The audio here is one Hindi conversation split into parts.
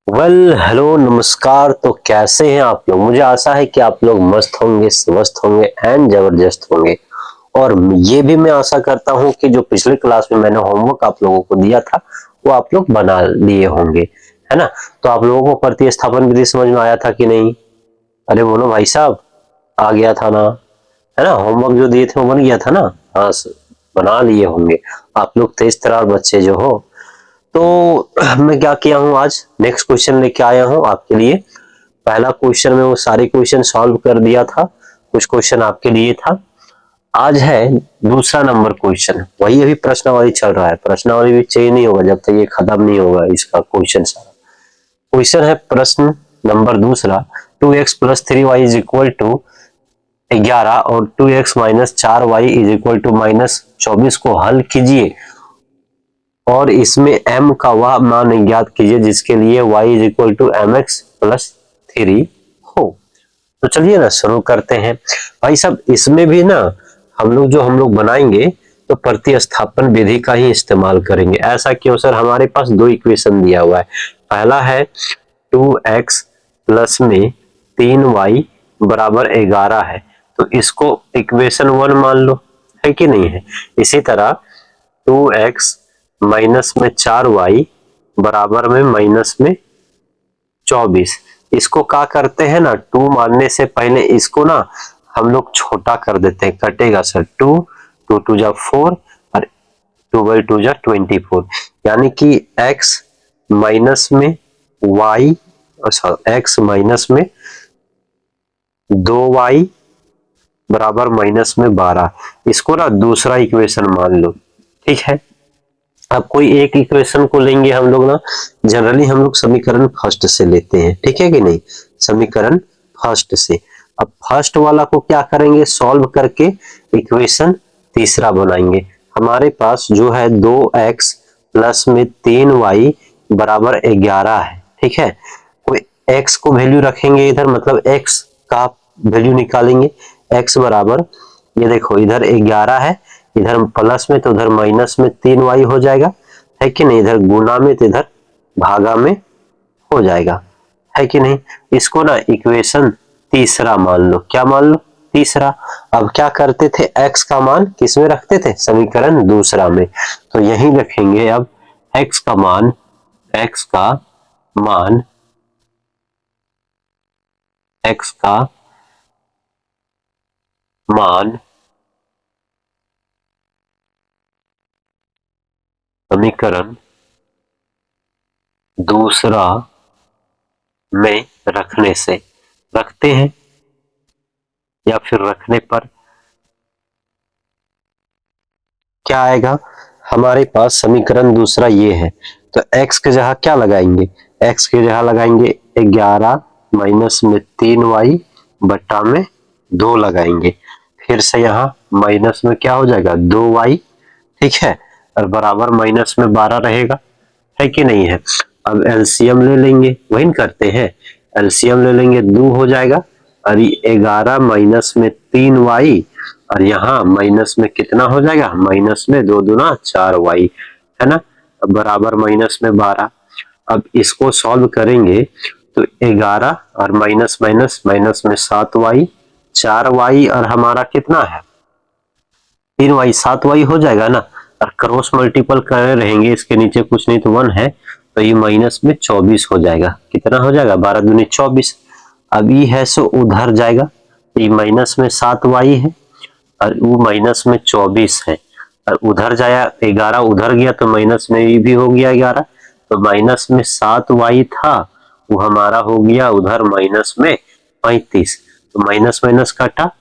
हेलो नमस्कार। तो कैसे हैं आप लोग? मुझे आशा है कि आप लोग मस्त होंगे, स्वस्थ होंगे एंड जबरदस्त होंगे। और ये भी मैं आशा करता हूं कि जो पिछले क्लास में मैंने होमवर्क आप लोगों को दिया था वो आप लोग बना लिए होंगे, है ना? तो आप लोगों को प्रतिस्थापन विधि समझ में आया था कि नहीं? अरे बोलो भाई साहब, आ गया था ना? है ना? होमवर्क जो दिए थे वो बन गया था ना? हाँ, बना लिए होंगे। आप लोग तेज तर्रार बच्चे जो हो। तो मैं क्या किया हूँ, आज नेक्स्ट क्वेश्चन लेके आया हूँ आपके लिए। पहला क्वेश्चन में वो सारे क्वेश्चन सॉल्व कर दिया था, कुछ क्वेश्चन आपके लिए था। आज है दूसरा नंबर क्वेश्चन। वही अभी प्रश्नावली चल रहा है, प्रश्नावली भी चेंज नहीं होगा जब तक ये खत्म नहीं होगा इसका क्वेश्चन सारा। क्वेश्चन है प्रश्न नंबर दूसरा, 2x plus 3y is equal to 11 और 2x minus 4y is equal to minus 24 को हल कीजिए और इसमें m का वह मान ज्ञात कीजिए जिसके लिए y is equal to m x plus 3 हो। तो चलिए ना शुरू करते हैं। भाई साहब, इसमें भी ना हम लोग बनाएंगे तो प्रतिस्थापन विधि का ही इस्तेमाल करेंगे। ऐसा क्यों सर? हमारे पास दो इक्वेशन दिया हुआ है। पहला है 2x प्लस में 3y बराबर 11 है, तो इसको इक्वेशन 1 मान लो, है कि नहीं है? इसी तरह 2x माइनस में 4y बराबर में माइनस में 24, इसको क्या करते हैं ना, 2 मानने से पहले इसको ना हम लोग छोटा कर देते हैं। कटेगा सर 2, 2 टू जा 4 और 2 बाई 2 जा 24, यानी कि x माइनस में y, x माइनस में 2y बराबर माइनस में 12, इसको ना दूसरा इक्वेशन मान लो। ठीक है, अब कोई एक इक्वेशन को लेंगे हम लोग ना, जनरली हम लोग समीकरण फर्स्ट से लेते हैं, ठीक है कि नहीं? समीकरण फर्स्ट से। अब फर्स्ट वाला को क्या करेंगे, सॉल्व करके इक्वेशन तीसरा बनाएंगे। हमारे पास जो है 2x प्लस में 3y बराबर 11 है, ठीक है। कोई x को वैल्यू रखेंगे इधर, मतलब x का वैल्यू निकालेंगे। x बराबर, ये देखो इधर 11 है, इधर प्लस में तो उधर माइनस में 3y हो जाएगा, है कि नहीं? इधर गुना में तो इधर भागा में हो जाएगा, है कि नहीं? इसको ना इक्वेशन तीसरा मान लो। क्या मान लो? तीसरा। अब क्या करते थे, x का मान किस में रखते थे? समीकरण दूसरा में। तो यही रखेंगे अब x का मान, x का मान, x का मान समीकरण दूसरा में रखने से, रखते हैं या फिर रखने पर क्या आएगा हमारे पास? समीकरण दूसरा ये है, तो x के जगह क्या लगाएंगे? x के जगह लगाएंगे 11 माइनस में 3y बट्टा में 2 लगाएंगे। फिर से यहाँ माइनस में क्या हो जाएगा? 2y, ठीक है, और बराबर माइनस में 12 रहेगा, है कि नहीं है? अब एलसीएम ले लेंगे, वही करते हैं, एलसीएम ले लेंगे, 2 हो जाएगा और 11 माइनस में 3y और यहाँ माइनस में कितना हो जाएगा? माइनस में 2 दूना 4y, है ना? अब बराबर माइनस में 12। अब इसको सॉल्व करेंगे तो 11 और माइनस माइनस माइनस में 7y, 4y और हमारा कितना है? 3y, 7y हो जाएगा ना। और क्रॉस मल्टीपल कर रहे रहेंगे, इसके नीचे कुछ नहीं तो 1 है, तो ये माइनस में 24 हो जाएगा। कितना हो जाएगा? 12 दूनी 24। अब ये है सो उधर जाएगा, ये माइनस में 7y है और वो माइनस में 24 है, और उधर जाया 11 उधर गया तो माइनस में ये भी हो गया 11, तो माइनस में 7y था वो हमारा हो गया उधर माइनस में 35, तो माइनस माइनस काटा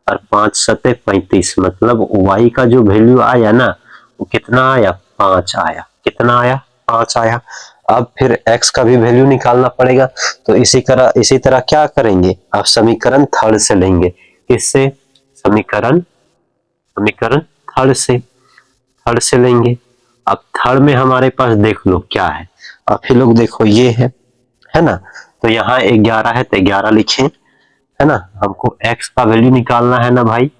और 5 सते 35, मतलब y का जो वैल्यू आया ना वो कितना आया? 5 आया। कितना आया? 5 आया। अब फिर x का भी वैल्यू निकालना पड़ेगा, तो इसी तरह क्या करेंगे? आप समीकरण थर्ड से लेंगे। किससे? समीकरण समीकरण थर्ड से लेंगे। अब थर्ड में हमारे पास देख लो क्या है, अब फिर लोग देखो ये है ना? तो यहाँ 11 है तो 11 लिखें, है ना? हमको x का वैल्यू निकालना है ना भाई,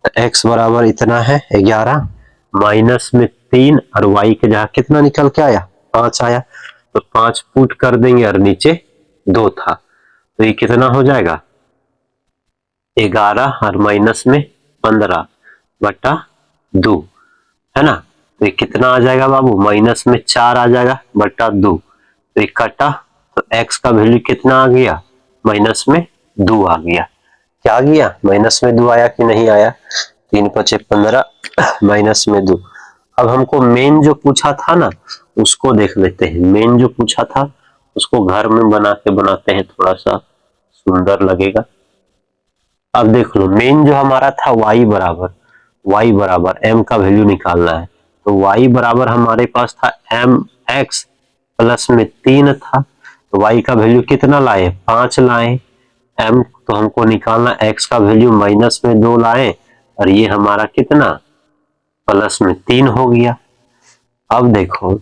तो x बराबर इतना है 11 माइनस में 3 और y के जगह कितना निकल के आया? 5 आया। तो 5 पुट कर देंगे और नीचे 2 था, तो ये कितना हो जाएगा 11 और माइनस में 15 बटा 2, है ना। तो ये कितना आ जाएगा बाबू, माइनस में 4 आ जाएगा बटा 2, तो ये कटा, तो x का वैल्यू कितना आ गया, माइनस में 2 आ गया। क्या आ गया, माइनस में 2 आया कि नहीं आया, 3 5 15 माइनस में 2। अब हमको मेन जो पूछा था ना उसको देख लेते हैं। मेन जो पूछा था उसको घर में बना के बनाते हैं, थोड़ा सा सुंदर लगेगा। अब देख लो, मेन जो हमारा था y बराबर m का वैल्यू निकालना है, तो y बराबर हमारे पास था mx प्लस में 3 था, तो y का वैल्यू कितना लाए, 5 लाए। m तो हमको निकालना, x का वैल्यू माइनस में 2 लाए और ये हमारा कितना प्लस में 3 हो गया। अब देखो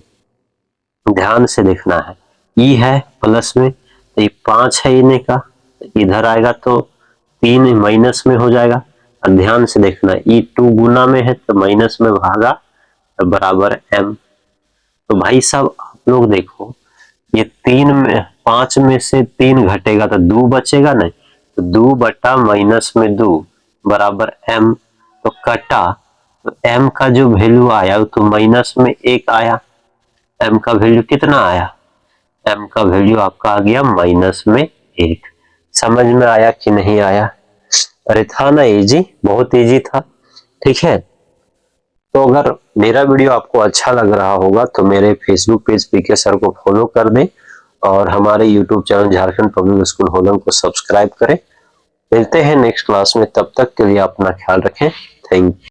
ध्यान से देखना है, ई है प्लस में, तो ये 5 है इन्हें का, इधर आएगा तो 3 माइनस में हो जाएगा। और ध्यान से देखना, ई 2 गुना में है तो माइनस में भागा तो बराबर m। तो भाई साहब आप लोग देखो, ये 5 में से 3 घटेगा तो 2 बचेगा नहीं, तो 2 बटा माइनस में 2 बराबर m। तो कटा, तो m का जो वैल्यू आया तो माइनस में 1 आया, m का वैल्यू कितना आया, m का वैल्यू आपका आ गया माइनस में 1। समझ में आया कि नहीं आया, अरे था ना इजी, बहुत इजी था। ठीक है, तो अगर मेरा वीडियो आपको अच्छा लग रहा होगा तो मेरे फेसबुक पेज पीके सर को फॉलो कर दें और हमारे YouTube channel Jharkhand public school Holam को सब्सक्राइब करें। मिलते हैं नेक्स्ट क्लास में, तब तक के लिए अपना ख्याल रखें। Thank you.